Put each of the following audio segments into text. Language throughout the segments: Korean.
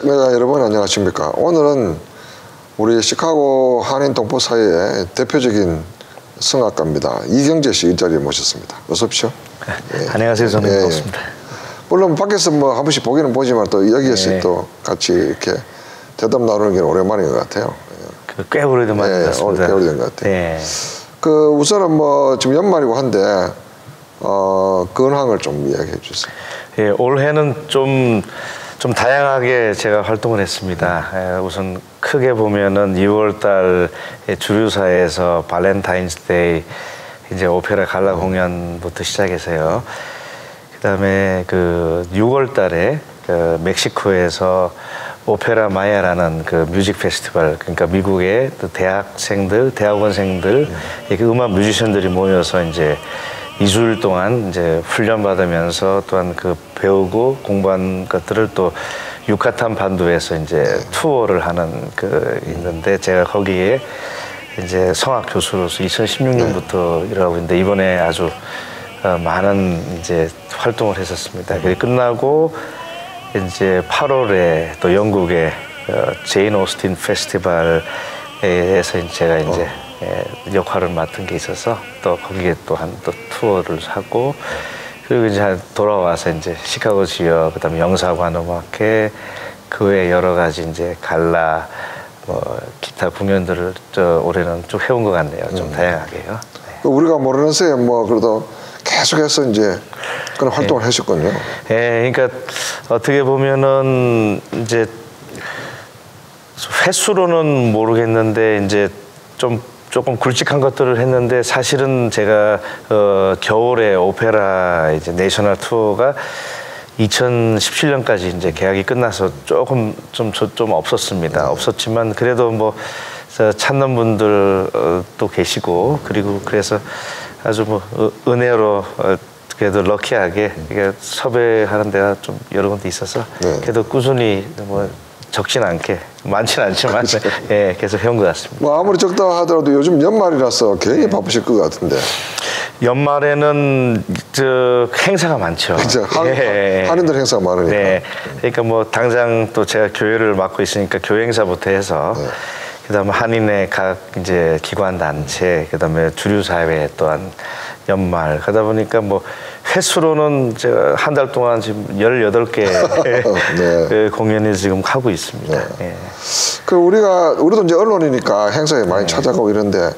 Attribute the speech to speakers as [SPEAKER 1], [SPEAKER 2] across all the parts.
[SPEAKER 1] 시청자 여러분 안녕하십니까. 오늘은 우리 시카고 한인 동포 사회의 대표적인 성악가입니다. 이경재 씨 이 자리에 모셨습니다. 어서 오십시오.
[SPEAKER 2] 네. 안녕하세요. 저는 반갑습니다.
[SPEAKER 1] 물론 밖에서 뭐 한 번씩 보기는 보지만 또 여기에서 또 같이 이렇게 대담 나누는 게 오랜만인 것 같아요.
[SPEAKER 2] 꽤 오래된 것 같습니다.
[SPEAKER 1] 꽤 오래된 것 같아요. 그 우선은 뭐 지금 연말이고 한데 근황을 좀 이야기해 주세요.
[SPEAKER 2] 예, 올해는 좀 다양하게 제가 활동을 했습니다. 우선 크게 보면은 6월달 주류사에서 발렌타인스데이 이제 오페라 갈라 공연부터 시작해서요. 그다음에 그 6월달에 그 멕시코에서 오페라 마야라는 그 뮤직 페스티벌, 그러니까 미국의 또 대학생들, 대학원생들, 이렇게 음악 뮤지션들이 모여서 이제 2주일 동안 이제 훈련 받으면서 또한 그 배우고 공부한 것들을 또 유카탄 반도에서 이제 투어를 하는 그 있는데 제가 거기에 이제 성악 교수로서 2016년부터 일하고 있는데 이번에 아주 많은 이제 활동을 했었습니다. 그게 끝나고 이제 8월에 또 영국의 제인 오스틴 페스티벌에서 제가 이제 역할을 맡은 게 있어서 또 거기에 또 투어를 하고 그리고 이제 돌아와서 이제 시카고 지역 그다음에 영사관 음악회 그 외에 여러 가지 이제 갈라 뭐 기타 공연들을 올해는 좀 해온 것 같네요. 좀 다양하게요. 네.
[SPEAKER 1] 우리가 모르는 새에 뭐 그래도 계속해서 이제 그런 활동을 하셨군요.
[SPEAKER 2] 예, 그러니까 어떻게 보면은 이제 횟수로는 모르겠는데 이제 조금 굵직한 것들을 했는데 사실은 제가 겨울에 오페라 이제 내셔널 투어가 2017년까지 이제 계약이 끝나서 조금 좀 없었습니다. 없었지만 그래도 뭐 찾는 분들도 계시고 그리고 그래서 아주 뭐 은혜로 그래도 럭키하게 이게 섭외하는 데가 좀 여러 군데 있어서 그래도 꾸준히 뭐 적진 않게 많지는 않지만 예, 계속 해온 것 같습니다.
[SPEAKER 1] 뭐 아무리 적다 하더라도 요즘 연말이라서 굉장히 바쁘실 것 같은데.
[SPEAKER 2] 연말에는 행사가 많죠.
[SPEAKER 1] 그렇죠. 한인들 행사가 많으니까.
[SPEAKER 2] 네. 그러니까 뭐 당장 또 제가 교회를 맡고 있으니까 교회 행사부터 해서 그다음에 한인의 각 이제 기관 단체, 그다음에 주류 사회 또한 연말 그러다 보니까 뭐 횟수로는 제가 한 달 동안 지금 18개 그 공연을 지금 하고 있습니다. 네.
[SPEAKER 1] 그 우리도 이제 언론이니까 행사에 많이 찾아가고 이런데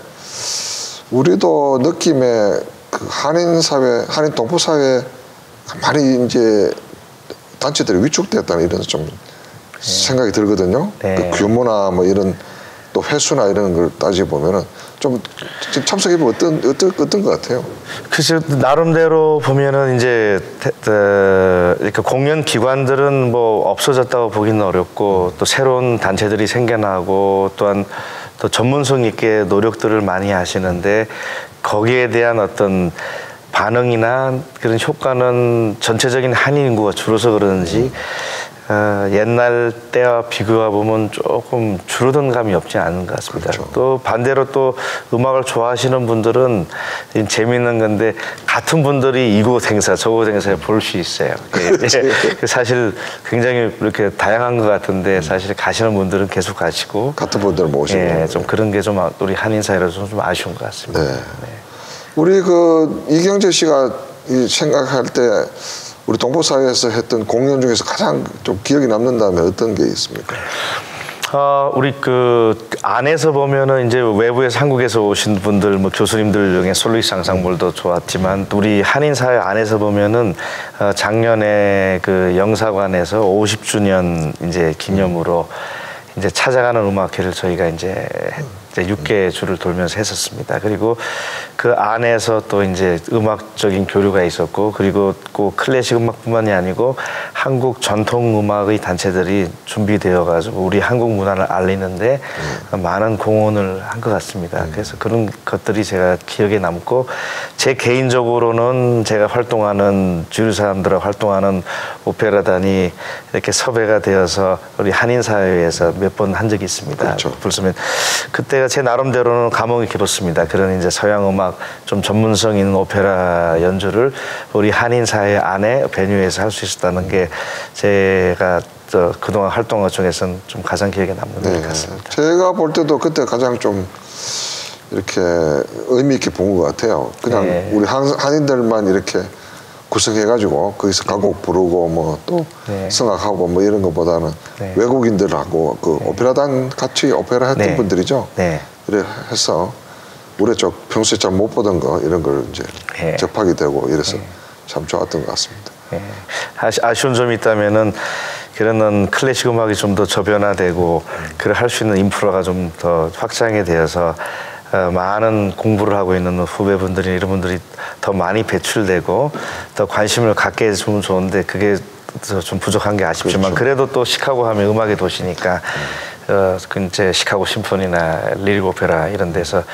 [SPEAKER 1] 우리도 느낌에 그 한인 사회, 한인 동포 사회 많이 이제 단체들이 위축됐다는 이런 좀 생각이 들거든요. 그 규모나 뭐 이런 또 횟수나 이런 걸 따지고 보면은 좀 참석해보면 어떤 것 같아요?
[SPEAKER 2] 글쎄요, 나름대로 보면은 이제 그러니까 공연 기관들은 뭐 없어졌다고 보기는 어렵고 또 새로운 단체들이 생겨나고 또한 또 전문성 있게 노력들을 많이 하시는데 거기에 대한 어떤 반응이나 그런 효과는 전체적인 한인 인구가 줄어서 그러는지 옛날 때와 비교해 보면 조금 줄어든 감이 없지 않은 것 같습니다. 그렇죠. 또 반대로 또 음악을 좋아하시는 분들은 재미있는 건데 같은 분들이 이곳 행사 저곳 행사에 볼 수 있어요. 사실 굉장히 이렇게 다양한 것 같은데 사실 가시는 분들은 계속 가시고
[SPEAKER 1] 같은 분들 모시고
[SPEAKER 2] 좀 그런 게 좀 우리 한인 사회로서 좀 아쉬운 것 같습니다.
[SPEAKER 1] 네. 우리 그 이경재 씨가 생각할 때 우리 동포 사회에서 했던 공연 중에서 가장 좀 기억에 남는다면 어떤 게 있습니까?
[SPEAKER 2] 우리 그 안에서 보면은 이제 외부에서 한국에서 오신 분들 뭐 교수님들 중에 솔로이스 앙상블도 좋았지만 우리 한인 사회 안에서 보면은 작년에 그 영사관에서 50주년 이제 기념으로 이제 찾아가는 음악회를 저희가 이제 6개 주를 돌면서 했었습니다. 그리고 그 안에서 또 이제 음악적인 교류가 있었고 그리고 꼭 클래식 음악뿐만이 아니고 한국 전통 음악의 단체들이 준비되어 가지고 우리 한국 문화를 알리는데 많은 공헌을 한 것 같습니다. 그래서 그런 것들이 제가 기억에 남고 제 개인적으로는 제가 활동하는 주류 사람들과 활동하는 오페라단이 이렇게 섭외가 되어서 우리 한인 사회에서 몇 번 한 적이 있습니다.
[SPEAKER 1] 그렇죠.
[SPEAKER 2] 불스면 그때가 제 나름대로는 감흥이 깊었습니다. 그런 이제 서양 음악 좀 전문성 있는 오페라 연주를 우리 한인 사회 안에 베뉴에서 할 수 있었다는 게 제가 그동안 활동한 것 중에서는 좀 가장 기억에 남는 것 같습니다.
[SPEAKER 1] 제가 볼 때도 그때 가장 좀 이렇게 의미 있게 본 것 같아요. 그냥 우리 한인들만 이렇게 구성해가지고 거기서 가곡 부르고 뭐 또 성악하고 뭐 이런 것보다는 외국인들하고 그 오페라단 같이 오페라 했던 분들이죠. 이래 해서 우리 쪽 평소에 잘 못 보던 거 이런 걸 이제 접하게 되고 이래서 참 좋았던 것 같습니다.
[SPEAKER 2] 아쉬운 점이 있다면은 그런 클래식 음악이 좀 더 저변화되고 그걸 할 수 있는 인프라가 좀 더 확장이 되어서 많은 공부를 하고 있는 후배분들이 이런 분들이 더 많이 배출되고 더 관심을 갖게 해주면 좋은데 그게 좀 부족한 게 아쉽지만 그래도 또 시카고 하면 음악의 도시니까 이제 시카고 심포니나 리릭 오페라 이런 데서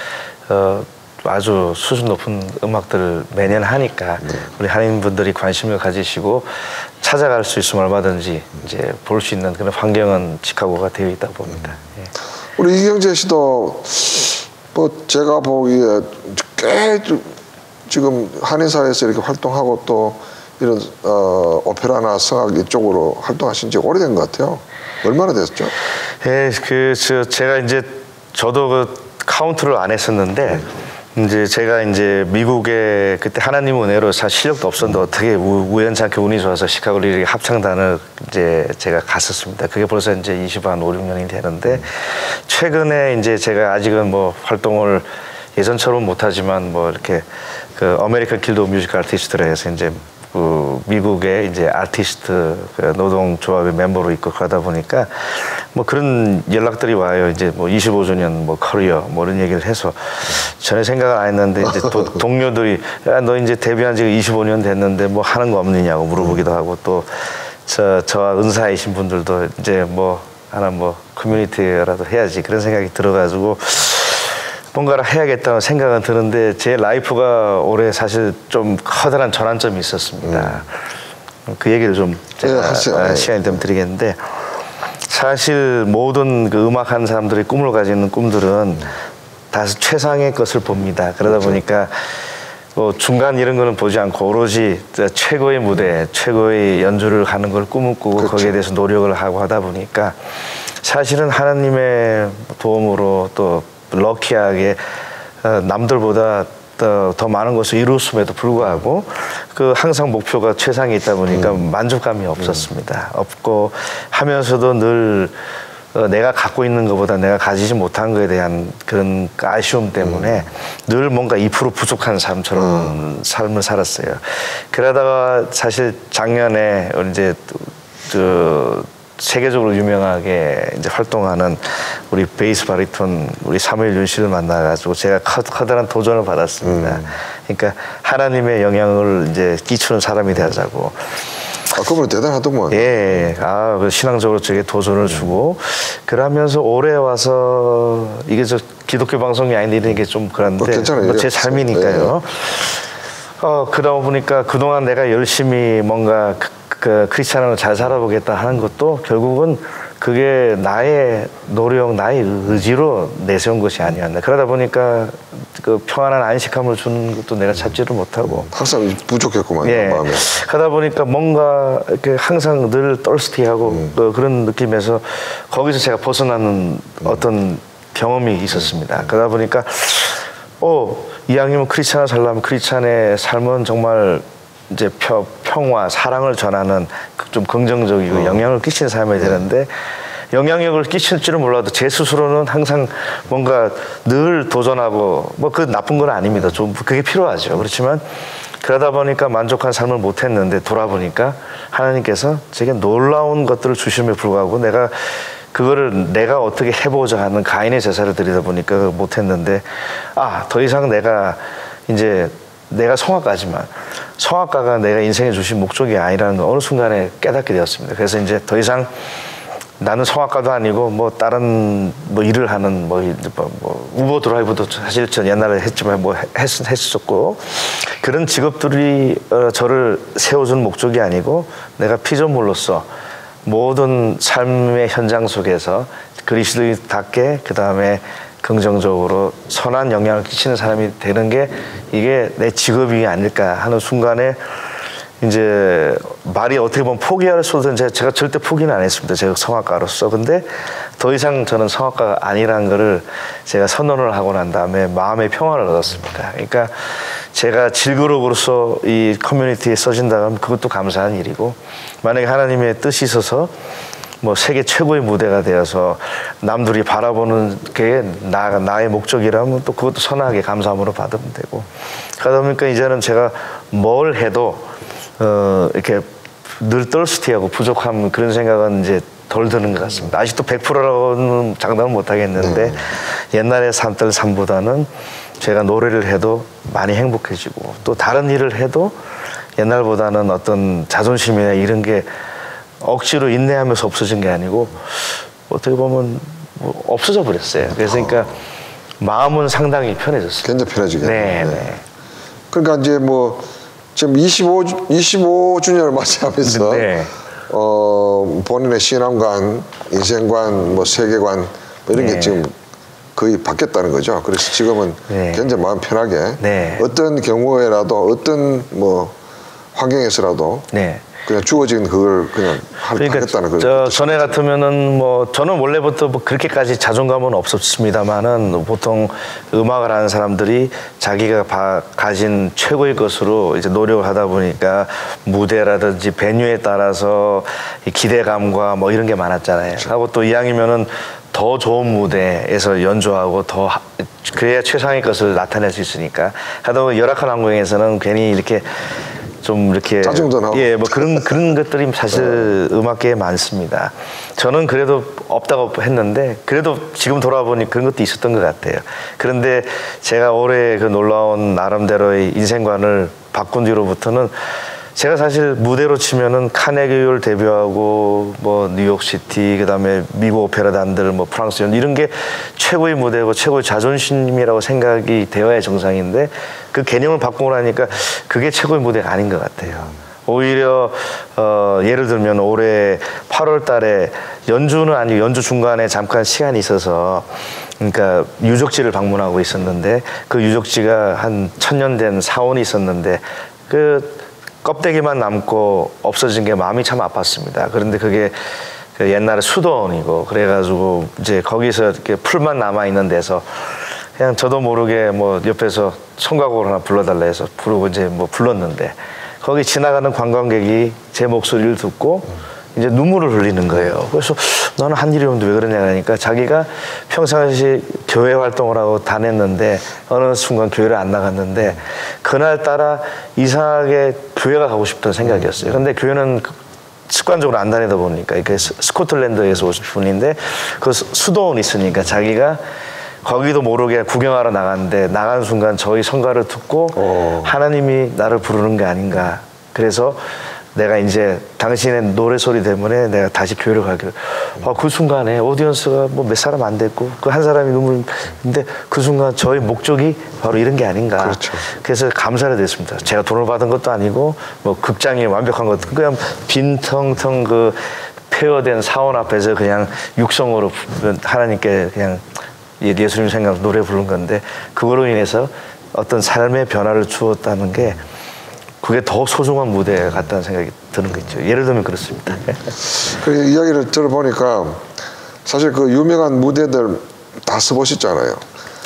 [SPEAKER 2] 아주 수준 높은 음악들을 매년 하니까 우리 한인분들이 관심을 가지시고 찾아갈 수 있으면 얼마든지 이제 볼 수 있는 그런 환경은 시카고가 되어 있다고 봅니다.
[SPEAKER 1] 우리 이경재 씨도 뭐 제가 보기에 꽤 지금 한인 사회에서 이렇게 활동하고 또 이런 오페라나 성악 이쪽으로 활동하신 지 오래된 것 같아요. 얼마나 됐죠?
[SPEAKER 2] 제가 이제 저도 그 카운트를 안 했었는데 이제 제가 이제 미국에 그때 하나님 은혜로 사실 실력도 없었는데 어떻게 우연찮게 운이 좋아서 시카고 리릭 합창단을 이제 제가 갔었습니다. 그게 벌써 이제 5, 6년이 되는데 최근에 이제 제가 아직은 뭐 활동을 예전처럼 못하지만 뭐 이렇게 그 아메리칸 길드 오브 뮤직 아티스트라 해서 이제 그 미국의 이제 아티스트 그 노동조합의 멤버로 있고 그러다 보니까 뭐 그런 연락들이 와요. 이제 뭐 25주년 뭐 커리어 뭐 이런 얘기를 해서 전혀 생각을 안 했는데 이제 동료들이 야, 너 이제 데뷔한 지가 25년 됐는데 뭐 하는 거 없느냐고 물어보기도 하고 또 저와 은사이신 분들도 이제 뭐 하나 뭐 커뮤니티라도 해야지 그런 생각이 들어가지고 뭔가를 해야겠다는 생각은 드는데 제 라이프가 올해 사실 좀 커다란 전환점이 있었습니다. 그 얘기를 좀 제가 시간이 되면 드리겠는데 사실 모든 그 음악하는 사람들의 꿈을 가지는 꿈들은 다 최상의 것을 봅니다. 그러다 보니까 뭐 중간 이런 거는 보지 않고 오로지 최고의 무대, 최고의 연주를 하는 걸 꿈을 꾸고 거기에 대해서 노력을 하고 하다 보니까 사실은 하나님의 도움으로 또 럭키하게 남들보다 더 많은 것을 이루었음에도 불구하고 그 항상 목표가 최상에 있다 보니까 만족감이 없었습니다. 없고 하면서도 늘 내가 갖고 있는 것보다 내가 가지지 못한 것에 대한 그런 아쉬움 때문에 늘 뭔가 2% 부족한 삶처럼 삶을 살았어요. 그러다가 사실 작년에 이제 세계적으로 유명하게 이제 활동하는 우리 베이스 바리톤 우리 사무엘 윤 씨를 만나가지고 제가 커다란 도전을 받았습니다. 그러니까 하나님의 영향을 이제 끼치는 사람이 되자고.
[SPEAKER 1] 그분은 대단하더만.
[SPEAKER 2] 그 신앙적으로 저게 도전을 주고 그러면서 올해 와서 이게 저 기독교 방송이 아닌데 이런 게 좀 그런데 제 삶이니까요. 그러다 보니까 그동안 내가 열심히 뭔가 그 크리스찬으로 잘 살아보겠다 하는 것도 결국은 그게 나의 노력, 나의 의지로 내세운 것이 아니었나. 그러다 보니까 그 평안한 안식함을 주는 것도 내가 찾지를 못하고.
[SPEAKER 1] 항상 부족했구만, 마음에.
[SPEAKER 2] 그러다 보니까 뭔가 이렇게 항상 늘 떨스티하고 그런 느낌에서 거기서 제가 벗어나는 어떤 경험이 있었습니다. 그러다 보니까 이왕이면 크리스찬을 살려면 크리스찬의 삶은 정말 이제 평화, 사랑을 전하는 좀 긍정적이고 영향을 끼치는 삶이 되는데 영향력을 끼칠 줄은 몰라도 제 스스로는 항상 뭔가 늘 도전하고 뭐 그 나쁜 건 아닙니다. 좀 그게 필요하죠. 그렇지만 그러다 보니까 만족한 삶을 못했는데 돌아보니까 하나님께서 제게 놀라운 것들을 주심에 불구하고 내가 그거를 내가 어떻게 해보자 하는 가인의 제사를 드리다 보니까 못했는데 더 이상 내가 이제 내가 성악가가 내가 인생에 주신 목적이 아니라는 걸 어느 순간에 깨닫게 되었습니다. 그래서 이제 더 이상 나는 성악가도 아니고 뭐 다른 뭐 일을 하는 뭐 우버 드라이버도 사실 전 옛날에 했지만 뭐 했었고 그런 직업들이 저를 세워준 목적이 아니고 내가 피조물로서 모든 삶의 현장 속에서 그리스도인답게 그 다음에 긍정적으로 선한 영향을 끼치는 사람이 되는 게 이게 내 직업이 아닐까 하는 순간에 이제 말이 어떻게 보면 포기할 수도 있는데 제가 절대 포기는 안 했습니다. 제가 성악가로서. 근데 더 이상 저는 성악가가 아니라는 거를 제가 선언을 하고 난 다음에 마음의 평화를 얻었습니다. 그러니까 제가 질그룹으로서 이 커뮤니티에 써진다 하면 그것도 감사한 일이고, 만약에 하나님의 뜻이 있어서 뭐 세계 최고의 무대가 되어서 남들이 바라보는 게 나의 목적이라면 또 그것도 선하게 감사함으로 받으면 되고, 그러다 보니까 이제는 제가 뭘 해도 이렇게 늘 떨스티하고 부족한 그런 생각은 이제 덜 드는 것 같습니다. 아직도 100%라고는 장담은 못 하겠는데 옛날의 삶들 삶보다는 제가 노래를 해도 많이 행복해지고, 또 다른 일을 해도 옛날보다는 어떤 자존심이나 이런 게 억지로 인내하면서 없어진 게 아니고 어떻게 보면 뭐 없어져 버렸어요. 그래서 그러니까 마음은 상당히 편해졌어요.
[SPEAKER 1] 굉장히 편해지겠네요.
[SPEAKER 2] 네, 네.
[SPEAKER 1] 그러니까 이제 뭐 지금 25주년을 맞이하면서
[SPEAKER 2] 네.
[SPEAKER 1] 본인의 신앙관, 인생관, 뭐 세계관 뭐 이런
[SPEAKER 2] 네.
[SPEAKER 1] 게 지금 거의 바뀌었다는 거죠. 그래서 지금은
[SPEAKER 2] 네.
[SPEAKER 1] 굉장히 마음 편하게
[SPEAKER 2] 네.
[SPEAKER 1] 어떤 경우에라도 어떤 뭐 환경에서라도
[SPEAKER 2] 네.
[SPEAKER 1] 그냥 주어진 그걸 그냥
[SPEAKER 2] 그러니까
[SPEAKER 1] 하겠다는 그런
[SPEAKER 2] 저
[SPEAKER 1] 뜻이죠.
[SPEAKER 2] 전에 같으면은 뭐 저는 원래부터 뭐 그렇게까지 자존감은 없었습니다만은 보통 음악을 하는 사람들이 자기가 가진 최고의 것으로 이제 노력을 하다 보니까 무대라든지 베뉴에 따라서 이 기대감과 뭐 이런 게 많았잖아요.
[SPEAKER 1] 그렇죠.
[SPEAKER 2] 하고 또 이왕이면은 더 좋은 무대에서 연주하고 더 그래야 최상의 것을 나타낼 수 있으니까, 하다 보면 열악한 환경에서는 괜히 이렇게 좀 이렇게
[SPEAKER 1] 짜증도 나고.
[SPEAKER 2] 예, 뭐 그런 것들이 사실 음악계에 많습니다. 저는 그래도 없다고 했는데 그래도 지금 돌아보니 그런 것도 있었던 것 같아요. 그런데 제가 올해 그 놀라운 나름대로의 인생관을 바꾼 뒤로부터는 제가 사실 무대로 치면은 카네기홀 데뷔하고 뭐 뉴욕시티, 그다음에 미국 오페라단들, 뭐 프랑스 이런 게 최고의 무대고 최고의 자존심이라고 생각이 되어야 정상인데, 그 개념을 바꾸고 나니까 그게 최고의 무대가 아닌 것 같아요. 오히려 예를 들면 올해 8월 달에 연주는 아니고 연주 중간에 잠깐 시간이 있어서, 그러니까 유적지를 방문하고 있었는데 그 유적지가 한 1000년 된 사원이 있었는데 그 껍데기만 남고 없어진 게 마음이 참 아팠습니다. 그런데 그게 그 옛날에 수도원이고 그래가지고 이제 거기서 이렇게 풀만 남아 있는 데서 그냥 저도 모르게 뭐 옆에서 성가곡을 하나 불러달라 해서 부르고 이제 뭐 불렀는데, 거기 지나가는 관광객이 제 목소리를 듣고 이제 눈물을 흘리는 거예요. 그래서 너는 한 일이 없는데 왜 그러냐 하니까 자기가 평상시 교회 활동을 하고 다녔는데 어느 순간 교회를 안 나갔는데 그날따라 이상하게 교회가 가고 싶다는 생각이었어요. 근데 교회는 습관적으로 안 다니다 보니까 이게 스코틀랜드에서 오신 분인데 그 수도원이 있으니까 자기가 거기도 모르게 구경하러 나갔는데 나간 순간 저희 성가를 듣고 하나님이 나를 부르는 게 아닌가. 그래서 내가 이제 당신의 노래 소리 때문에 내가 다시 교회를 가기로. 그 순간에 오디언스가 뭐 몇 사람 안 됐고 그 한 사람이 눈물인데 그 순간 저의 목적이 바로 이런 게 아닌가.
[SPEAKER 1] 그렇죠.
[SPEAKER 2] 그래서 감사를 드렸습니다. 제가 돈을 받은 것도 아니고 뭐 극장이 완벽한 것도 그냥 빈텅텅 그 폐허된 사원 앞에서 그냥 육성으로 하나님께 그냥 예수님 생각 노래 부른 건데, 그거로 인해서 어떤 삶의 변화를 주었다는 게 그게 더 소중한 무대 같다는 생각이 드는 거죠. 예를 들면 그렇습니다.
[SPEAKER 1] 그 이야기를 들어보니까 사실 그 유명한 무대들 다 써보셨잖아요.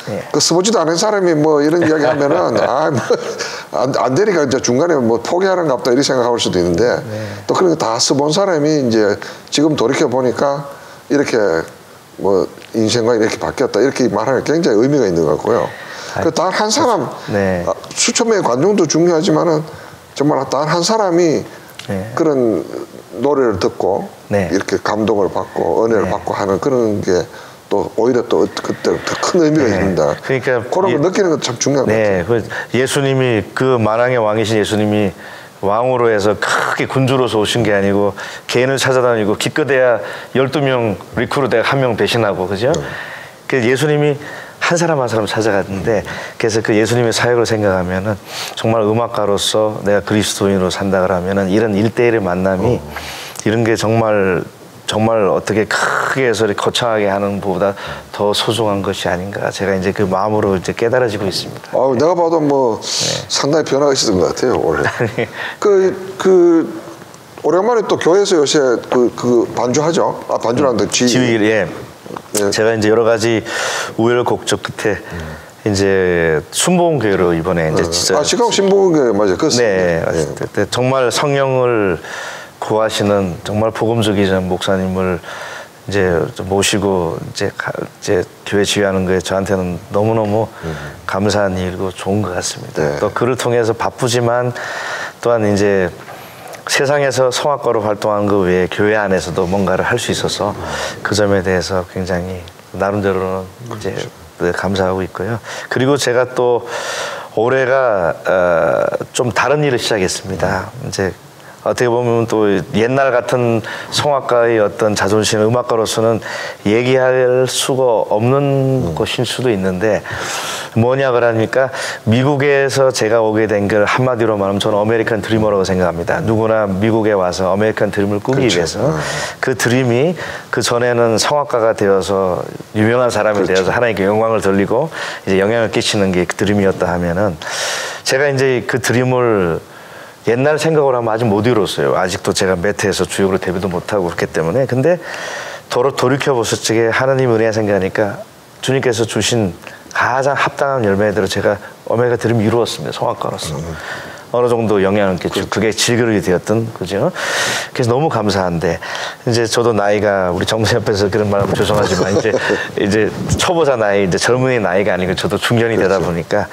[SPEAKER 2] 네.
[SPEAKER 1] 그 써보지도 않은 사람이 뭐 이런 이야기 하면은 안 되니까 이제 중간에 뭐 포기하는가 보다 이렇게 생각할 수도 있는데 또 그런 거 다 써본 사람이 이제 지금 돌이켜 보니까 이렇게 뭐 인생과 이렇게 바뀌었다 이렇게 말하는 게 굉장히 의미가 있는 것 같고요. 그 단 한 사람
[SPEAKER 2] 네.
[SPEAKER 1] 수천 명의 관중도 중요하지만은 정말 단 한 사람이
[SPEAKER 2] 네.
[SPEAKER 1] 그런 노래를 듣고
[SPEAKER 2] 네.
[SPEAKER 1] 이렇게 감동을 받고 은혜를
[SPEAKER 2] 네.
[SPEAKER 1] 받고 하는 그런 게 또 오히려 또 그때 더 큰 의미가
[SPEAKER 2] 네.
[SPEAKER 1] 있습니다.
[SPEAKER 2] 그러니까
[SPEAKER 1] 그런 걸 느끼는 건 참 중요한 것 같아요.
[SPEAKER 2] 네, 그 예수님이 그 만왕의 왕이신 예수님이 왕으로 해서 크게 군주로서 오신 게 아니고 개인을 찾아다니고 기껏해야 12명 리크루트가 1명 배신하고 그죠? 그 예수님이 한 사람 한 사람 찾아갔는데, 그래서 그 예수님의 사역을 생각하면은 정말 음악가로서 내가 그리스도인으로 산다 그러면은 이런 1대1의 만남이 이런 게 정말 어떻게 크게 해서 거창하게 하는 것보다 더 소중한 것이 아닌가. 제가 이제 그 마음으로 이제 깨달아지고 있습니다.
[SPEAKER 1] 내가 봐도 뭐 상당히 변화가 있었던 것 같아요 올해. 오랜만에 또 교회에서 요새 그 반주하죠. 아, 반주라는데
[SPEAKER 2] 지휘, 예. 예. 제가 이제 여러 가지 우여곡절 끝에 이제 순복음교회로 이번에 이제 진짜
[SPEAKER 1] 시카고 신복음교회 맞아요.
[SPEAKER 2] 네, 예. 정말 성령을 구하시는 정말 복음적이신 목사님을 이제 모시고 이제 교회 지휘하는 거에 저한테는 너무너무 감사한 일이고 좋은 것 같습니다.
[SPEAKER 1] 네.
[SPEAKER 2] 또 그를 통해서 바쁘지만 또한 이제 세상에서 성악가로 활동한 것 외에 교회 안에서도 뭔가를 할 수 있어서 그 점에 대해서 굉장히 나름대로는 이제 감사하고 있고요. 그리고 제가 또 올해가 좀 다른 일을 시작했습니다. 이제 어떻게 보면 또 옛날 같은 성악가의 어떤 자존심, 음악가로서는 얘기할 수가 없는 것일 수도 있는데 뭐냐 그러니까 미국에서 제가 오게 된 걸 한마디로 말하면 저는 아메리칸 드리머라고 생각합니다. 누구나 미국에 와서 아메리칸 드림을 꾸기
[SPEAKER 1] 그렇죠.
[SPEAKER 2] 위해서 그 드림이 그 전에는 성악가가 되어서 유명한 사람이
[SPEAKER 1] 그렇죠.
[SPEAKER 2] 되어서 하나님께 영광을 돌리고 이제 영향을 끼치는 게 그 드림이었다 하면은 제가 이제 그 드림을 옛날 생각을 하면 아직 못 이뤘어요. 아직도 제가 매트에서 주역으로 데뷔도 못하고 그렇기 때문에. 근데 돌이켜봤을 적에 하나님 은혜 생각하니까 주님께서 주신 가장 합당한 열매대로 제가 아메리칸 드림을 이루었습니다. 성악가로서. 어느 정도 영향을 끼치고 그게 질그릇이 되었던 거죠. 그래서 너무 감사한데 이제 저도 나이가 우리 정수 옆에서 그런 말하면 죄송하지만 이제 초보자 나이, 이제 젊은이 나이가 아니고 저도 중년이 되다 보니까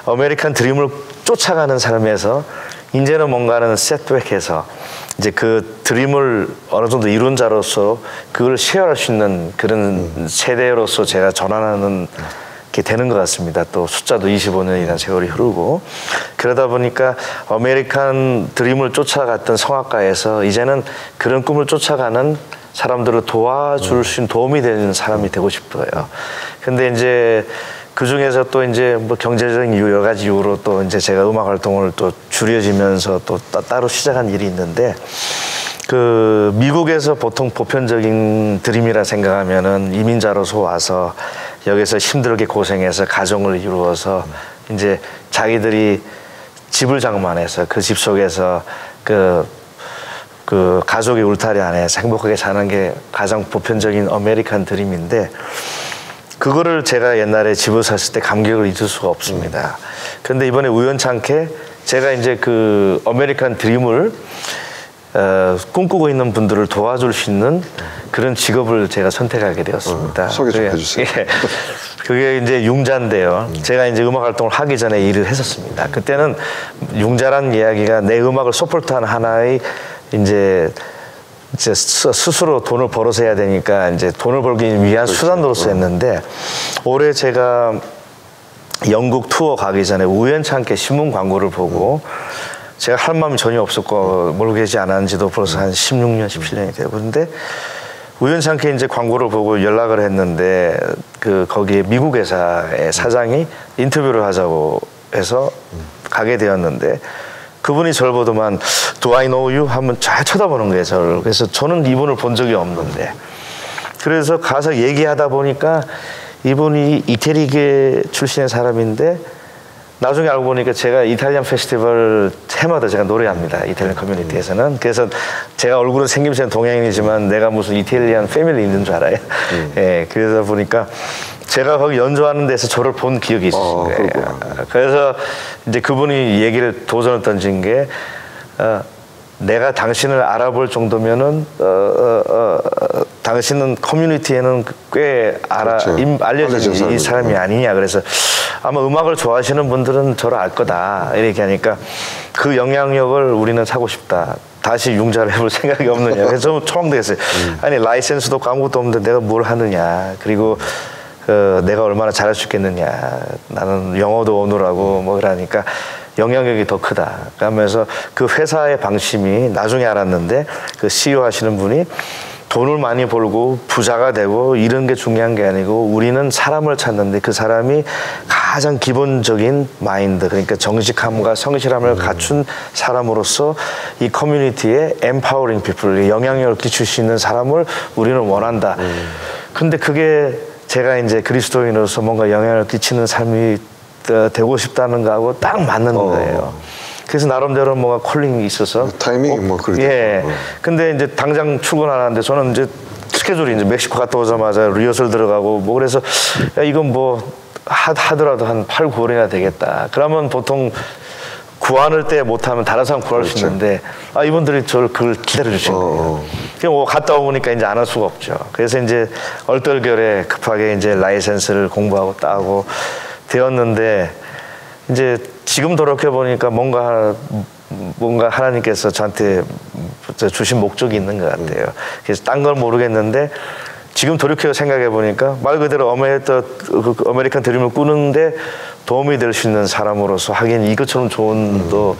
[SPEAKER 2] 아메리칸 드림을 쫓아가는 삶에서 이제는 뭔가는 셋백해서 이제 그 드림을 어느 정도 이룬 자로서 그걸 쉐어할 수 있는 그런 세대로서 제가 전환하는 게 되는 것 같습니다. 또 숫자도 25년이라는 세월이 흐르고 그러다 보니까 아메리칸 드림을 쫓아갔던 성악가에서 이제는 그런 꿈을 쫓아가는 사람들을 도와줄 수 있는 도움이 되는 사람이 되고 싶어요. 근데 이제 그 중에서 또 이제 뭐 경제적인 이유, 여러 가지 이유로 또 이제 제가 음악 활동을 또 줄여지면서 또 따로 시작한 일이 있는데 그 미국에서 보통 보편적인 드림이라 생각하면은 이민자로서 와서 여기서 힘들게 고생해서 가정을 이루어서 이제 자기들이 집을 장만해서 그 집 속에서 그 가족의 울타리 안에서 행복하게 사는 게 가장 보편적인 아메리칸 드림인데 그거를 제가 옛날에 집을 샀을 때 감격을 잊을 수가 없습니다. 그런데 이번에 우연찮게 제가 이제 그 아메리칸 드림을 꿈꾸고 있는 분들을 도와줄 수 있는 그런 직업을 제가 선택하게 되었습니다.
[SPEAKER 1] 소개 좀 해주세요.
[SPEAKER 2] 예, 그게 이제 융자인데요. 제가 이제 음악 활동을 하기 전에 일을 했었습니다. 그때는 융자란 이야기가 내 음악을 서포트하는 하나의 이제 스스로 돈을 벌어서 해야 되니까 이제 돈을 벌기 위한
[SPEAKER 1] 그렇죠.
[SPEAKER 2] 수단으로서 했는데 올해 제가 영국 투어 가기 전에 우연찮게 신문 광고를 보고 제가 할 마음이 전혀 없었고 모르고 계지 않았는지도 벌써 한 16년, 17년이 되고 그런데 우연찮게 이제 광고를 보고 연락을 했는데 거기에 미국 회사의 사장이 인터뷰를 하자고 해서 가게 되었는데 그분이 저를 보더만 Do I know you? 하면 잘 쳐다보는 거예요, 저를. 그래서 저는 이분을 본 적이 없는데 그래서 가서 얘기하다 보니까 이분이 이태리계 출신의 사람인데 나중에 알고 보니까 제가 이탈리안 페스티벌 해마다 제가 노래합니다. 이탈리안 커뮤니티에서는. 그래서 제가 얼굴은 생김새는 동양인이지만 내가 무슨 이탈리안 패밀리 있는 줄 알아요. 예, 그러다 보니까 제가 거기 연주하는 데서 저를 본 기억이 있었어요. 그래서 이제 그분이 얘기를 도전을 던진 게 내가 당신을 알아볼 정도면은 당신은 커뮤니티에는 꽤
[SPEAKER 1] 그렇죠.
[SPEAKER 2] 알려진 이 사람이 아니냐. 그래서 아마 음악을 좋아하시는 분들은 저를 알 거다 이렇게 하니까 그 영향력을 우리는 사고 싶다. 다시 융자를 해볼 생각이 없느냐. 그래서 초롱됐어요. 아니 라이센스도 없고 아무것도 없는데 내가 뭘 하느냐. 그리고 내가 얼마나 잘할 수 있겠느냐. 나는 영어도 오늘하고 뭐 그러니까 영향력이 더 크다. 그러면서 그 회사의 방침이 나중에 알았는데 그 CEO 하시는 분이 돈을 많이 벌고 부자가 되고 이런 게 중요한 게 아니고 우리는 사람을 찾는데 그 사람이 가장 기본적인 마인드 그러니까 정직함과 성실함을 갖춘 사람으로서 이 커뮤니티에 empowering people 영향력을 끼칠 수 있는 사람을 우리는 원한다. 근데 그게 제가 이제 그리스도인으로서 뭔가 영향을 끼치는 삶이 되고 싶다는 거하고 딱 맞는 거예요. 그래서 나름대로 뭔가 콜링이 있어서
[SPEAKER 1] 타이밍이 뭐 그렇게.
[SPEAKER 2] 예. 근데 이제 당장 출근하는데 저는 이제 스케줄이 이제 멕시코 갔다 오자마자 리허설 들어가고 뭐 그래서 야, 이건 뭐 하더라도 한 8, 9월이나 되겠다. 그러면 보통 구하는 때 못하면 다른 사람 구할 수 있는데 이분들이 저를 그걸 기다려 주신 거예요. 그냥 뭐 갔다 오니까 이제 안 할 수가 없죠. 그래서 이제 얼떨결에 급하게 이제 라이센스를 공부하고 따고 되었는데 이제 지금 돌이켜 보니까 뭔가 하나님께서 저한테 주신 목적이 있는 것 같아요. 그래서 딴 걸 모르겠는데 지금 돌이켜 생각해 보니까 말 그대로 아메리칸 드림을 꾸는데 도움이 될 수 있는 사람으로서 하긴 이것처럼 좋은 또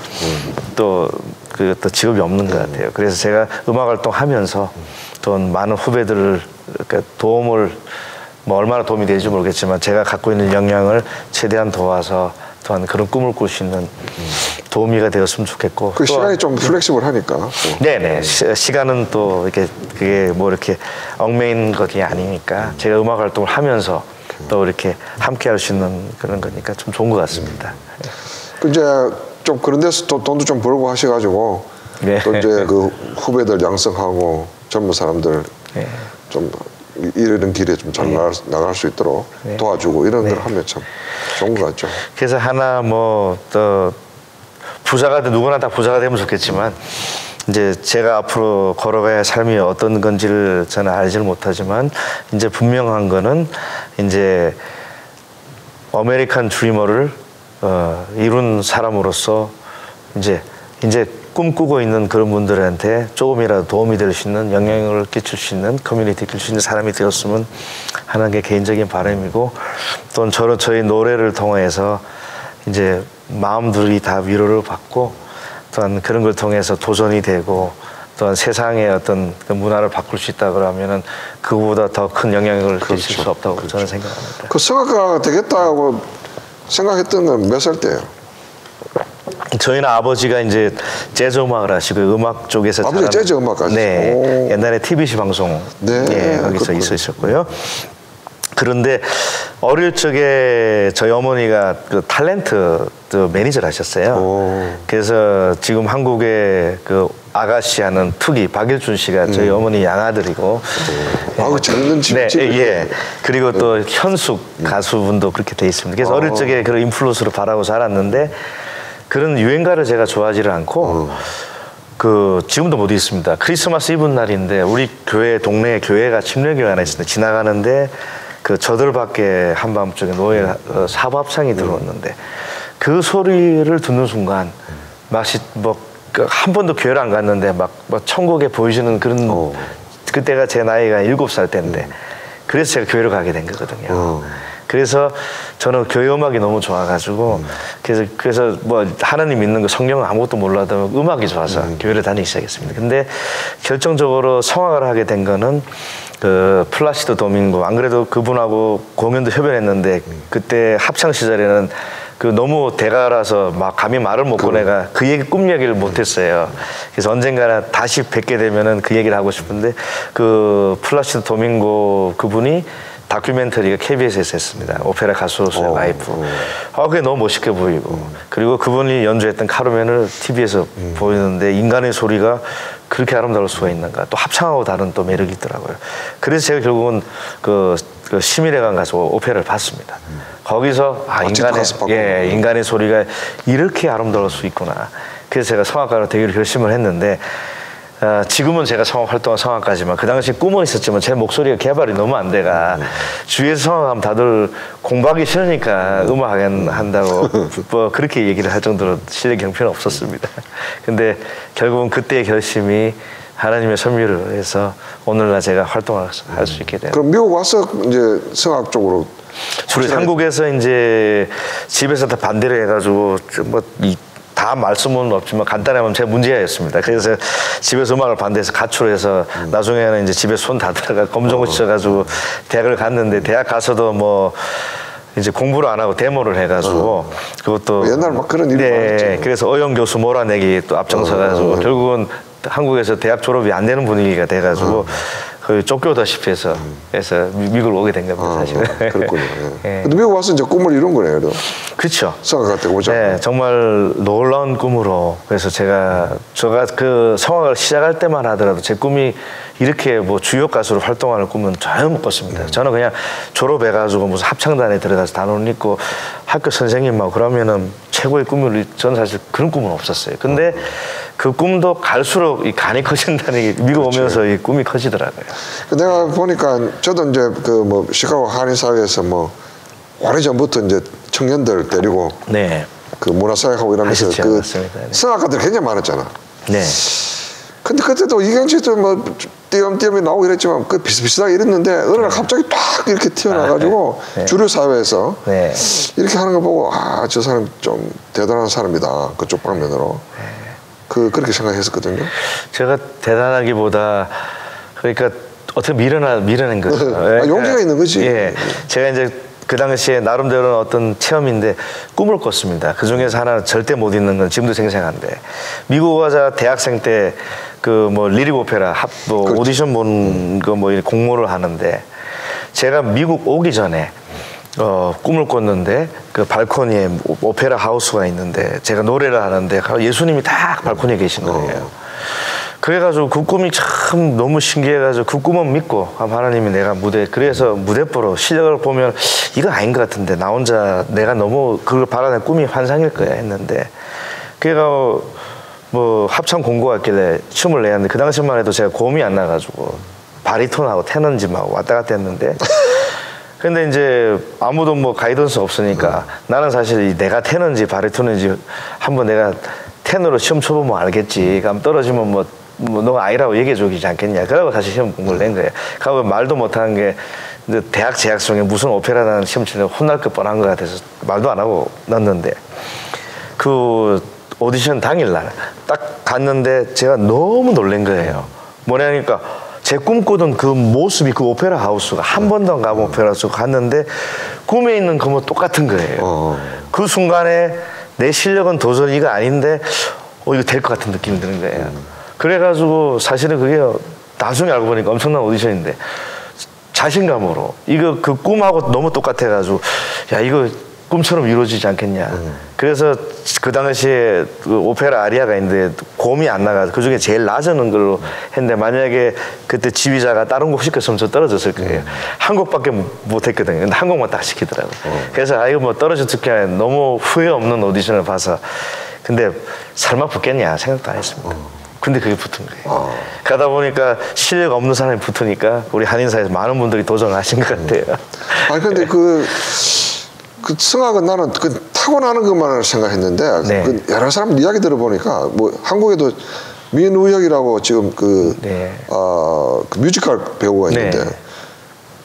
[SPEAKER 2] 직업이 없는 것 같아요. 그래서 제가 음악 활동하면서 또 많은 후배들을 도움을 뭐 얼마나 도움이 되는지 모르겠지만 제가 갖고 있는 역량을 최대한 도와서 또한 그런 꿈을 꿀 수 있는 도우미가 되었으면 좋겠고.
[SPEAKER 1] 그 시간이 좀 플렉시블하니까.
[SPEAKER 2] 네네. 시간은 또 이렇게 그게 뭐 이렇게 얽매인 것이 아니니까 제가 음악 활동을 하면서 또 이렇게 함께 할 수 있는 그런 거니까 좀 좋은 것 같습니다.
[SPEAKER 1] 그 이제 좀 그런 데서 또 돈도 좀 벌고 하셔가지고
[SPEAKER 2] 네.
[SPEAKER 1] 또 이제 그 후배들 양성하고 젊은 사람들
[SPEAKER 2] 네.
[SPEAKER 1] 좀 이런 길에 좀 잘 나갈 수 있도록 도와주고 이런 걸 하면 참 좋은 것 같죠.
[SPEAKER 2] 그래서 하나 뭐 또 부자가 누구나 다 부자가 되면 좋겠지만 이제 제가 앞으로 걸어가야 할 삶이 어떤 건지를 저는 알지를 못하지만 이제 분명한 거는 이제 아메리칸 드리머를 이룬 사람으로서 이제 꿈꾸고 있는 그런 분들한테 조금이라도 도움이 될 수 있는 영향을 끼칠 수 있는 커뮤니티 끼칠 수 있는 사람이 되었으면 하는 게 개인적인 바람이고 또 저희 노래를 통해서 이제 마음들이 다 위로를 받고 또한 그런 걸 통해서 도전이 되고 또한 세상의 어떤 그 문화를 바꿀 수 있다 그러면은 그보다 더 큰 영향을 끼칠 수 없다고 저는 생각합니다.
[SPEAKER 1] 그 성악가가 되겠다고 생각했던 건 몇 살 때예요?
[SPEAKER 2] 저희는 아버지가 이제 재즈 음악을 하시고 음악 쪽에서
[SPEAKER 1] 아버지가 재즈 음악가시죠?
[SPEAKER 2] 네,
[SPEAKER 1] 오.
[SPEAKER 2] 옛날에 TBC 방송 거기서 있으셨고요. 그런데 어릴 적에 저희 어머니가 그 탤런트 매니저를 하셨어요.
[SPEAKER 1] 오.
[SPEAKER 2] 그래서 지금 한국의 그 아가씨 하는 투기 박일준 씨가 저희 어머니 양아들이고.
[SPEAKER 1] 아우 재밌는 집.
[SPEAKER 2] 네, 예. 그리고 또 현숙 가수분도 그렇게 돼 있습니다. 그래서 어릴 적에 그런 인플루언스를 바라고 자랐는데 그런 유행가를 제가 좋아하지를 않고 그 지금도 못 있습니다. 크리스마스 이브 날인데 우리 동네 교회가 침례교회 하나 있습니다. 지나가는데 그 저들밖에 한밤중에 노예 사부합창이 들어왔는데 그 소리를 듣는 순간 마치 한 번도 교회를 안 갔는데 막 천국에 보이시는 그런 그때가 제 나이가 7살 때인데 그래서 제가 교회를 가게 된 거거든요. 그래서 저는 교회 음악이 너무 좋아가지고 그래서 뭐 하나님 믿는 거 성경은 아무것도 몰라도 음악이 좋아서 교회를 다니기 시작했습니다. 근데 결정적으로 성악을 하게 된 거는 그 플라시도 도밍고 안 그래도 그분하고 공연도 협연했는데 그때 합창 시절에는 그 너무 대가라서 막 감히 말을 못 꺼내가 그 얘기 꿈 얘기를 못했어요. 그래서 언젠가나 다시 뵙게 되면은 그 얘기를 하고 싶은데 그 플라시도 도밍고 그분이 다큐멘터리가 KBS에서 했습니다. 오페라 가수로서의 라이프. 그게 너무 멋있게 보이고 그리고 그분이 연주했던 카르멘을 TV에서 보이는데 인간의 소리가 그렇게 아름다울 수가 있는가. 또 합창하고 다른 또 매력이 있더라고요. 그래서 제가 결국은 그 시민회관 가서 오페라를 봤습니다. 거기서 인간의 소리가 이렇게 아름다울 수 있구나. 그래서 제가 성악가로 되기로 결심을 했는데 지금은 제가 활동한 성악가지만 그 당시 꿈은 있었지만 제 목소리가 개발이 너무 안 돼가 주위에서 성악하면 다들 공부하기 싫으니까 음악 한다고 뭐 그렇게 얘기를 할 정도로 실력 형편은 없었습니다. 근데 결국은 그때의 결심이 하나님의 섭리를 해서 오늘날 제가 활동을 할 수 있게 돼요.
[SPEAKER 1] 그럼 미국 와서 이제 성악 쪽으로
[SPEAKER 2] 주로 한국에서 이제 집에서 다 반대를 해가지고 다 말씀은 없지만 간단하면 제 문제였습니다. 그래서 집에서 음악을 반대해서 가출해서 나중에는 이제 집에 손 다 들어가 검정고시 쳐가지고 대학을 갔는데 대학 가서도 뭐 이제 공부를 안 하고 데모를 해가지고 그것도
[SPEAKER 1] 옛날 막 그런 일이 많았죠.
[SPEAKER 2] 그래서 어영 교수 몰아내기 또 앞장서가지고 결국은 한국에서 대학 졸업이 안 되는 분위기가 돼가지고 거의 쫓겨다시피 해서 미국을 오게 된 겁니다, 사실은.
[SPEAKER 1] 그렇군요. 근데 미국 와서 이제 꿈을 이룬 거네요, 그래도.
[SPEAKER 2] 그렇죠.
[SPEAKER 1] 성악가 때 오죠.
[SPEAKER 2] 네, 정말 놀라운 꿈으로. 그래서 제가 그 성악을 시작할 때만 하더라도 제 꿈이 이렇게 뭐 주요 가수로 활동하는 꿈은 전혀 못 꿨습니다. 저는 그냥 졸업해가지고 무슨 합창단에 들어가서 단원 입고 학교 선생님하고 그러면은 최고의 꿈을, 저는 사실 그런 꿈은 없었어요. 근데 그 꿈도 갈수록 이 간이 커진다는 게 미국
[SPEAKER 1] 그렇죠.
[SPEAKER 2] 오면서 이 꿈이 커지더라고요.
[SPEAKER 1] 내가 보니까 저도 이제 그 뭐 시카고 한인 사회에서 뭐 오래전부터 이제 청년들 데리고
[SPEAKER 2] 네.
[SPEAKER 1] 그 문화사역하고 이러면서
[SPEAKER 2] 하셨죠.
[SPEAKER 1] 그
[SPEAKER 2] 맞습니다. 네.
[SPEAKER 1] 성악가들 굉장히 많았잖아.
[SPEAKER 2] 네.
[SPEAKER 1] 근데 그때도 이경식도 뭐 띄엄띄엄이 나오고 이랬지만 그 비슷비슷하게 이랬는데 어느 날 갑자기 딱 이렇게 튀어나와가지고
[SPEAKER 2] 네.
[SPEAKER 1] 주류 사회에서
[SPEAKER 2] 네.
[SPEAKER 1] 이렇게 하는 거 보고 아, 저 사람 좀 대단한 사람이다. 그쪽 방면으로. 그렇게 생각했었거든요.
[SPEAKER 2] 제가 대단하기보다 그러니까 어떻게 밀어낸 거죠.
[SPEAKER 1] 아, 용기가 있는 거지.
[SPEAKER 2] 예. 제가 이제 그 당시에 나름대로는 어떤 체험인데 꿈을 꿨습니다. 그 중에서 하나는 절대 못 잊는 건 지금도 생생한데, 미국 와서 대학생 때 그 뭐 리릭 오페라 뭐
[SPEAKER 1] 그렇죠.
[SPEAKER 2] 오디션 본 거 뭐 공모를 하는데, 제가 미국 오기 전에 꿈을 꿨는데 그 발코니에 오페라 하우스가 있는데 제가 노래를 하는데 예수님이 딱 발코니에 계신 거예요. 그래가지고 그 꿈이 참 너무 신기해가지고 그 꿈은 믿고 하나님이 내가 그래서 무대뽀로 실력을 보면 이건 아닌 것 같은데 나 혼자 내가 너무 그걸 바라는 꿈이 환상일 거야 했는데, 그래가 뭐 합창 공고가 있길래 춤을 내야 하는데 그 당시만 해도 제가 고음이 안 나가지고 바리톤하고 테너인지만 왔다 갔다 했는데 근데 이제 아무도 뭐 가이던스 없으니까 나는 사실 내가 테너인지 바리톤인지 한번 내가 테너로 시험 쳐보면 알겠지. 그럼 떨어지면 뭐 너가 아니라고 얘기해 주지 않겠냐. 그러고 사실 시험 공부를 낸 거예요. 그리고 말도 못하는 게 이제 대학 재학 중에 무슨 오페라라는 시험 치려고 혼날 것 뻔한 것 같아서 말도 안 하고 넣었는데, 그 오디션 당일날 딱 갔는데 제가 너무 놀란 거예요. 뭐냐니까 제 꿈꾸던 그 모습이 그 오페라 하우스가 한 번도 안 가본 오페라 하우스 갔는데 꿈에 있는 거뭐 똑같은 거예요. 그 순간에 내 실력은 도저히 이거 아닌데 이거 될 것 같은 느낌이 드는 거예요. 그래가지고 사실은 그게 나중에 알고 보니까 엄청난 오디션인데 자신감으로 이거 그 꿈하고 너무 똑같아가지고 야 이거 꿈처럼 이루어지지 않겠냐. 그래서 그 당시에 그 오페라 아리아가 있는데 고음이 안 나가서 그 중에 제일 낮은 걸로 했는데 만약에 그때 지휘자가 다른 곡 시켰으면 저 떨어졌을 거예요. 한 곡밖에 못 했거든요. 근데 한 곡만 딱 시키더라고요. 그래서 이거 뭐 떨어졌을 게 아니라 너무 후회 없는 오디션을 봐서 근데 설마 붙겠냐 생각도 안 했습니다. 근데 그게 붙은 거예요. 가다 보니까 실력 없는 사람이 붙으니까 우리 한인사에서 많은 분들이 도전하신 것 같아요.
[SPEAKER 1] 아니 근데 그 성악은 나는 그 타고나는 것만을 생각했는데
[SPEAKER 2] 네.
[SPEAKER 1] 그 여러 사람 이야기 들어보니까 뭐 한국에도 민우혁이라고 지금 그 뮤지컬 배우가 있는데
[SPEAKER 2] 네.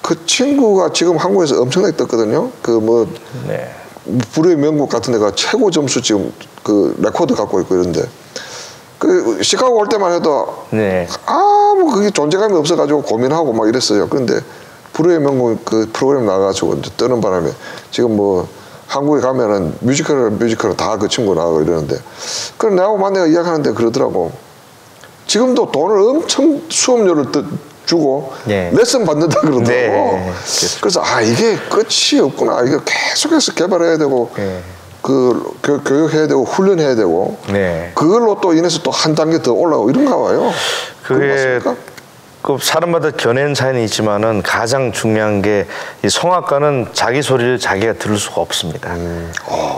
[SPEAKER 1] 그 친구가 지금 한국에서 엄청나게 떴거든요. 그 뭐
[SPEAKER 2] 네.
[SPEAKER 1] 불후의 명곡 같은 데가 최고 점수 지금 그 레코드 갖고 있고 이런데 그 시카고 올 때만 해도
[SPEAKER 2] 네.
[SPEAKER 1] 아무 그게 존재감이 없어가지고 고민하고 막 이랬어요. 그런데 불후의 명곡 그 프로그램 나가가지고 이제 뜨는 바람에 지금 뭐 한국에 가면은 뮤지컬 다 그 친구 나가고 이러는데, 그럼 나하고 만나가 이야기하는데 그러더라고. 지금도 돈을 엄청 수업료를 주고
[SPEAKER 2] 네.
[SPEAKER 1] 레슨 받는다 그러더라고.
[SPEAKER 2] 네.
[SPEAKER 1] 그래서 이게 끝이 없구나. 이거 계속해서 개발해야 되고
[SPEAKER 2] 네.
[SPEAKER 1] 그 교육해야 되고 훈련해야 되고
[SPEAKER 2] 네.
[SPEAKER 1] 그걸로 또 인해서 또 한 단계 더 올라가고 이런가 봐요.
[SPEAKER 2] 그게 그 사람마다 견해는 차이는 있지만은 가장 중요한 게 이 성악가는 자기 소리를 자기가 들을 수가 없습니다.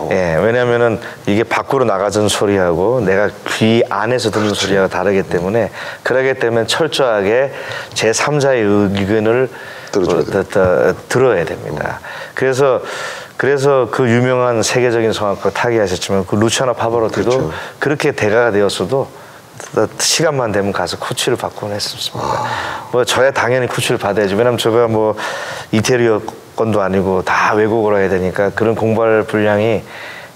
[SPEAKER 2] 예, 왜냐하면은 이게 밖으로 나가는 소리하고 내가 귀 안에서 듣는
[SPEAKER 1] 그렇지.
[SPEAKER 2] 소리하고 다르기 때문에 그러기 때문에 철저하게 제 3자의 의견을 들어야 됩니다. 그래서 그 유명한 세계적인 성악가 타계하셨지만 그 루치아노 파바로티도
[SPEAKER 1] 그렇죠.
[SPEAKER 2] 그렇게 대가가 되었어도 시간만 되면 가서 코치를 받곤 했었습니다. 뭐 저야 당연히 코치를 받아야죠. 왜냐면 제가 뭐 이태리어 건도 아니고 다 외국어로 해야 되니까 그런 공부할 분량이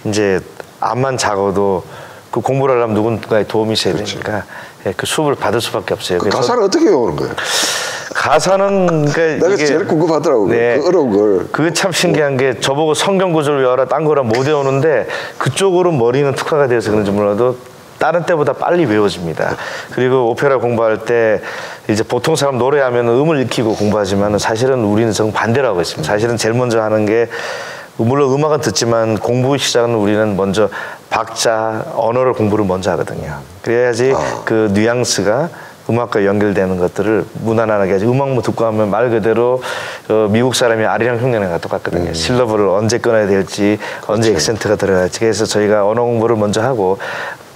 [SPEAKER 2] 이제 암만 작아도 그 공부를 하려면 누군가의 도움이 있어야 되니까 예, 그 수업을 받을 수밖에 없어요.
[SPEAKER 1] 그 가사는 어떻게 외우는 거예요?
[SPEAKER 2] 가사는 그러니까
[SPEAKER 1] 내가 제일 궁금하더라고.
[SPEAKER 2] 네,
[SPEAKER 1] 그 어려운 걸.
[SPEAKER 2] 그게 참 신기한 게 저보고 성경 구절을 외워라 딴 거랑 못 외우는데 그쪽으로 머리는 특화가 되어서 그런지 몰라도 다른 때보다 빨리 외워집니다. 그리고 오페라 공부할 때 이제 보통 사람 노래하면 음을 익히고 공부하지만 사실은 우리는 정반대로 하고 있습니다. 사실은 제일 먼저 하는 게 물론 음악은 듣지만 공부 시작은 우리는 먼저 박자, 언어를 공부를 먼저 하거든요. 그래야지 그 뉘앙스가 음악과 연결되는 것들을 무난하게 하지. 음악만 듣고 하면 말 그대로 미국 사람이 아리랑 흉내내가 똑같거든요. 실러브를 언제 끊어야 될지, 언제 액센트가 들어갈지. 그래서 저희가 언어 공부를 먼저 하고,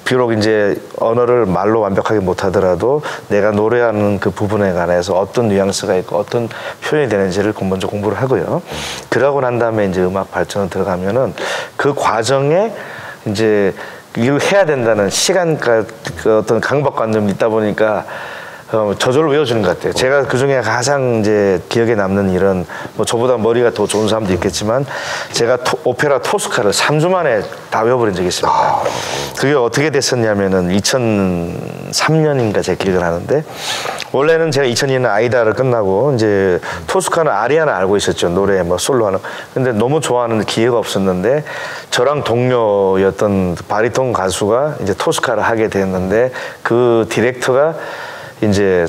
[SPEAKER 2] 비록 이제 언어를 말로 완벽하게 못하더라도 내가 노래하는 그 부분에 관해서 어떤 뉘앙스가 있고 어떤 표현이 되는지를 먼저 공부를 하고요. 그러고 난 다음에 이제 음악 발전을 들어가면은 그 과정에 이제 이걸 해야 된다는 시간과 그 어떤 강박관념이 있다 보니까 저절로 외워주는 것 같아요. 제가 그 중에 가장 이제 기억에 남는 일은 뭐 저보다 머리가 더 좋은 사람도 있겠지만 제가 오페라 토스카를 3주 만에 다 외워버린 적이 있습니다. 그게 어떻게 됐었냐면은 2003년인가 제가 기억을 하는데 원래는 제가 2002년 아이다를 끝나고 이제 토스카는 아리아는 알고 있었죠. 노래 뭐 솔로 하는. 근데 너무 좋아하는 기회가 없었는데 저랑 동료였던 바리톤 가수가 이제 토스카를 하게 됐는데 그 디렉터가 이제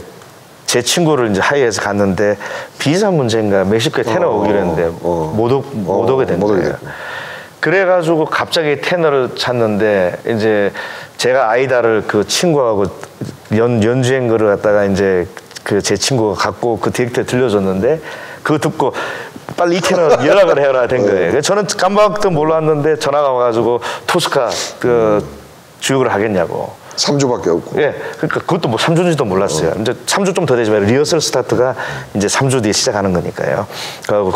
[SPEAKER 2] 제 친구를 이제 하이에서 갔는데 비자 문제인가 멕시코에 테너 오기로 했는데 못 오게 된 거예요. 그래가지고 갑자기 테너를 찾는데 이제 제가 아이다를 그 친구하고 연주한 거를 갖다가 이제 그 제 친구가 갖고 그 디렉터에 들려줬는데 그거 듣고 빨리 이 테너 연락을 해라 된 거예요. 저는 깜빡도 몰랐는데 전화가 와가지고 토스카 그 주역을 하겠냐고.
[SPEAKER 1] 3주밖에 없고.
[SPEAKER 2] 예, 그러니까 그것도 뭐 3주인지도 몰랐어요. 이제 3주 좀 더 되지만 리허설 스타트가 이제 3주 뒤에 시작하는 거니까요.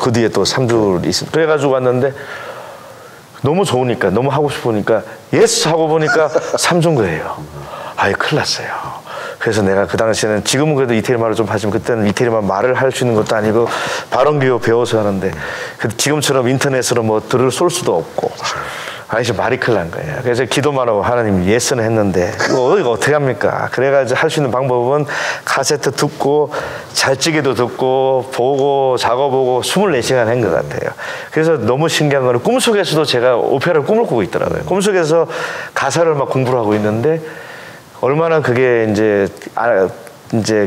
[SPEAKER 2] 그 뒤에 또 3주 있습니다. 그래가지고 왔는데 너무 좋으니까, 너무 하고 싶으니까 예스 하고 보니까 3주인 거예요. 아예 큰일 났어요. 그래서 내가 그 당시에는 지금은 그래도 이태리 말을 좀 하지만 그때는 이태리말 말을 할 수 있는 것도 아니고 발언기호 배워서 하는데 지금처럼 인터넷으로 뭐 글을 쏠 수도 없고 아니 지금 말이 큰일 난 거예요. 그래서 기도만 하고 하나님 예스는 했는데 이거 어떻게 합니까? 그래가지고 할 수 있는 방법은 카세트 듣고 잘찌개도 듣고 보고 작업보고 24시간 한 것 같아요. 그래서 너무 신기한 거는 꿈속에서도 제가 오페라를 꿈을 꾸고 있더라고요. 꿈속에서 가사를 막 공부를 하고 있는데 얼마나 그게 이제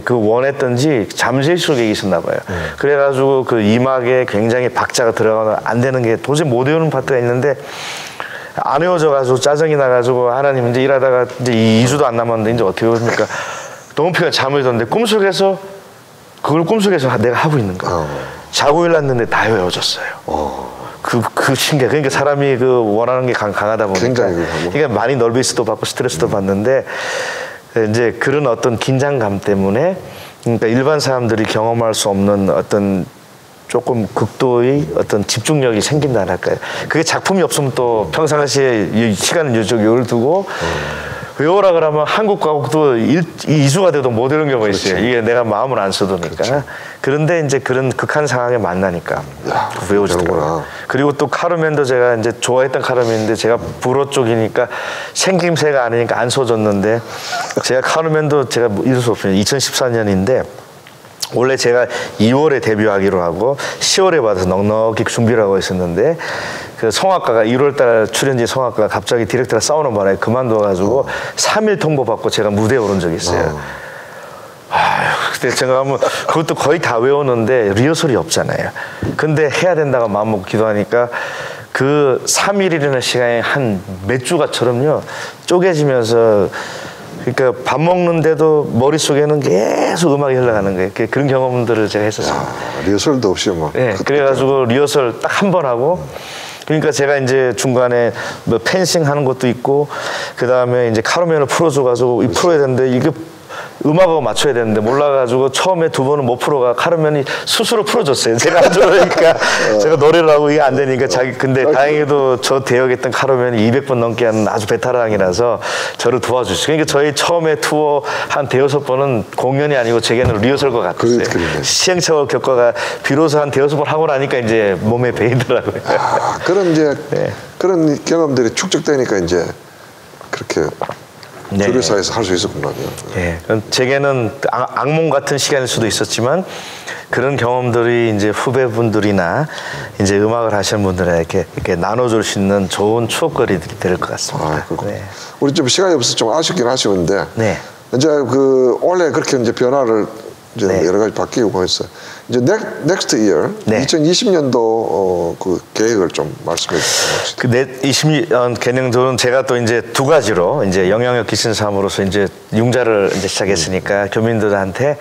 [SPEAKER 2] 그 원했던지 잠실 속에 있었나 봐요. 그래가지고 그 이막에 굉장히 박자가 들어가면 안 되는 게 도저히 못 외우는 파트가 있는데 안 외워져가지고 짜증이 나가지고 하나님 이제 일하다가 이제 2주도 안 남았는데 이제 어떻게 외웁니까? 너무 피가 잠을 잤는데 꿈속에서 그걸 꿈속에서 내가 하고 있는 거예요. 자고 일어났는데 다 외워졌어요. 그 신기해. 그러니까 사람이 그 원하는 게 강하다 보니까 그러니까 많이 널비스도 받고 스트레스도 받는데 이제 그런 어떤 긴장감 때문에 그러니까 일반 사람들이 경험할 수 없는 어떤 조금 극도의 어떤 집중력이 생긴다는 할까요? 그게 작품이 없으면 또 평상시에 시간을 요를 두고 외워라 그러면 한국 가곡도 2주가 돼도 못 외우는 경우가 있어요. 이게 내가 마음을 안 써두니까. 그런데 이제 그런 극한 상황에 만나니까 외워지더라고요. 그리고 또 카르멘도 제가 이제 좋아했던 카르멘인데 제가 불어 쪽이니까 생김새가 아니니까 안 써줬는데 제가 카르멘도 제가 잊을 수 없어요. 2014년인데 원래 제가 2월에 데뷔하기로 하고 10월에 받아서 넉넉히 준비를 하고 있었는데 그 성악가가 1월달 출연진 성악가가 갑자기 디렉터랑 싸우는 바람에 그만둬가지고 3일 통보받고 제가 무대에 오른 적이 있어요. 아유, 그때 제가 하면 그것도 거의 다 외우는데 리허설이 없잖아요. 근데 해야 된다고 마음먹고 기도하니까 그 3일이라는 시간이 한 몇 주가처럼요 쪼개지면서 그러니까 밥 먹는데도 머릿속에는 계속 음악이 흘러가는 거예요. 그런 경험들을 제가 했었습니다.
[SPEAKER 1] 리허설도 없이 뭐.
[SPEAKER 2] 네, 그래가지고 리허설 딱 한 번 하고 그러니까 제가 이제 중간에 뭐 펜싱 하는 것도 있고 그 다음에 이제 카르멘을 풀어줘가지고 풀어야 되는데 이게 음악하고 맞춰야 되는데 몰라가지고 처음에 2번은 못 풀어가 카르멘이 스스로 풀어줬어요. 제가 안 좋으니까 제가 노래를 하고 이게 안 되니까 근데 다행히도 저 대역했던 카르멘이 200번 넘게 하는 아주 베테랑이라서 저를 도와주시고 그러니까 저희 처음에 투어 한 5-6번은 공연이 아니고 제게는 리허설과 같았어요. 시행착오 겪어가 비로소 한 5-6번 하고 나니까 이제 몸에 배이더라고요.
[SPEAKER 1] 그런 이제 그런 경험들이 축적되니까 이제 그렇게 조류사에서 할 수 있었구나.
[SPEAKER 2] 네. 제게는 악몽 같은 시간일 수도 있었지만 그런 경험들이 이제 후배분들이나 이제 음악을 하시는 분들에게 이렇게 나눠줄 수 있는 좋은 추억거리들이 될 것 같습니다.
[SPEAKER 1] 우리 좀 시간이 없어서 좀 아쉽긴 아쉬운데
[SPEAKER 2] 네.
[SPEAKER 1] 이제 그 원래 그렇게 이제 변화를 이제
[SPEAKER 2] 네.
[SPEAKER 1] 여러 가지 바뀌고 해서 이제 next year
[SPEAKER 2] 네.
[SPEAKER 1] 2020년도 그 계획을 좀 말씀해 주시죠.
[SPEAKER 2] 그 2020년 개념도는 제가 또 이제 두 가지로 이제 영향력 기신 사람으로서 이제 융자를 이제 시작했으니까 교민들한테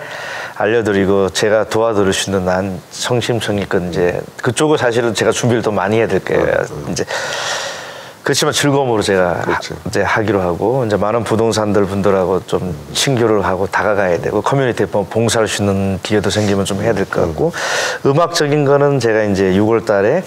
[SPEAKER 2] 알려드리고 제가 도와드릴 수 있는 난 성심성의껏 이제 그쪽을 사실은 제가 준비를 더 많이 해야 될 거예요. 이제 그렇지만 즐거움으로 제가 이제 하기로 하고 이제 많은 부동산들 분들하고 좀 친교를 하고 다가가야 되고 커뮤니티에 봉사할 수 있는 기회도 생기면 좀 해야 될 것 같고 음악적인 거는 제가 이제 6월 달에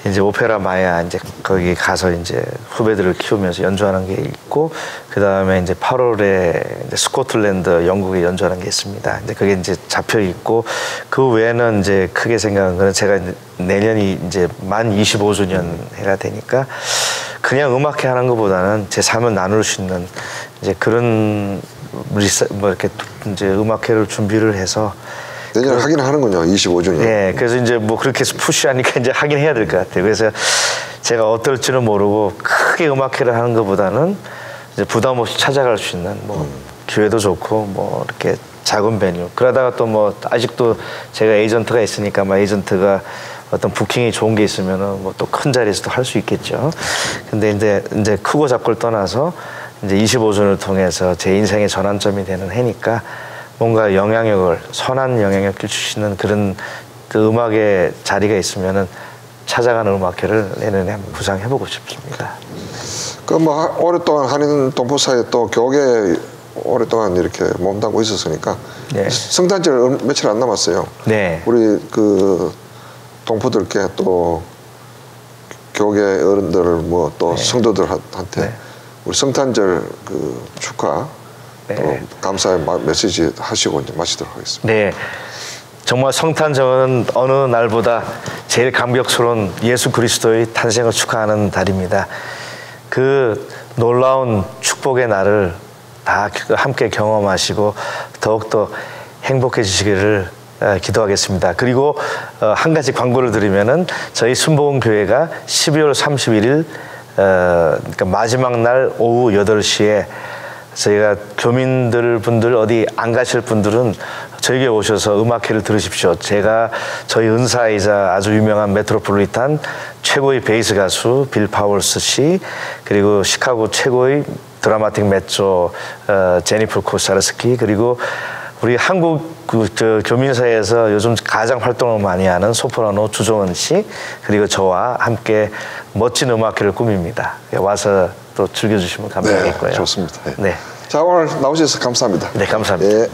[SPEAKER 2] 이제 오페라 마야 이제 거기 가서 이제 후배들을 키우면서 연주하는 게 있고 그 다음에 이제 8월에 이제 스코틀랜드 영국에 연주하는 게 있습니다. 이제 그게 이제 잡혀 있고 그 외에는 이제 크게 생각한 거는 제가 이제 내년이 이제 만 25주년 해가 되니까 그냥 음악회 하는 것보다는 제 삶을 나눌 수 있는 이제 그런 뭐 이렇게 이제 음악회를 준비를 해서
[SPEAKER 1] 내년에 하긴 하는군요. 25주년.
[SPEAKER 2] 네, 그래서 이제 뭐 그렇게 푸시하니까 이제 하긴 해야 될 것 같아요. 그래서 제가 어떨지는 모르고 크게 음악회를 하는 것보다는 이제 부담 없이 찾아갈 수 있는 뭐 기회도 좋고 뭐 이렇게 작은 베뉴. 그러다가 또 뭐 아직도 제가 에이전트가 있으니까 막 에이전트가 어떤 부킹이 좋은 게 있으면은 뭐 또 큰 자리에서도 할 수 있겠죠. 근데 이제 크고 작고를 떠나서 이제 25주년을 통해서 제 인생의 전환점이 되는 해니까. 뭔가 영향력을 선한 영향력을 줄 수 있는 그런 그 음악의 자리가 있으면은 찾아가는 음악회를 내년에 한번 구상해보고 싶습니다.
[SPEAKER 1] 그 뭐 오랫동안 한인 동포사에 또 교계 오랫동안 이렇게 몸담고 있었으니까
[SPEAKER 2] 네.
[SPEAKER 1] 성탄절 며칠 안 남았어요.
[SPEAKER 2] 네.
[SPEAKER 1] 우리 그 동포들께 또 교계 어른들 뭐 또
[SPEAKER 2] 네.
[SPEAKER 1] 성도들한테
[SPEAKER 2] 네.
[SPEAKER 1] 우리 성탄절 그 축하.
[SPEAKER 2] 네.
[SPEAKER 1] 또 감사의 메시지 하시고 이제 마치도록 하겠습니다.
[SPEAKER 2] 네, 정말 성탄절은 어느 날보다 제일 감격스러운 예수 그리스도의 탄생을 축하하는 달입니다. 그 놀라운 축복의 날을 다 함께 경험하시고 더욱더 행복해지시기를 기도하겠습니다. 그리고 한 가지 광고를 드리면은 저희 순복음교회가 12월 31일 그러니까 마지막 날 오후 8시에 저희가 교민들 분들 어디 안 가실 분들은 저에게 오셔서 음악회를 들으십시오. 제가 저희 은사이자 아주 유명한 메트로폴리탄 최고의 베이스 가수 빌 파월스 씨 그리고 시카고 최고의 드라마틱 메조 제니퍼 코사르스키 그리고 우리 한국 교민사회에서 요즘 가장 활동을 많이 하는 소프라노 주종은 씨 그리고 저와 함께 멋진 음악회를 꾸밉니다. 와서 또 즐겨주시면 감사하겠고요.
[SPEAKER 1] 네, 좋습니다.
[SPEAKER 2] 네.
[SPEAKER 1] 자, 오늘 나오셔서 감사합니다.
[SPEAKER 2] 네, 감사합니다.
[SPEAKER 1] 예.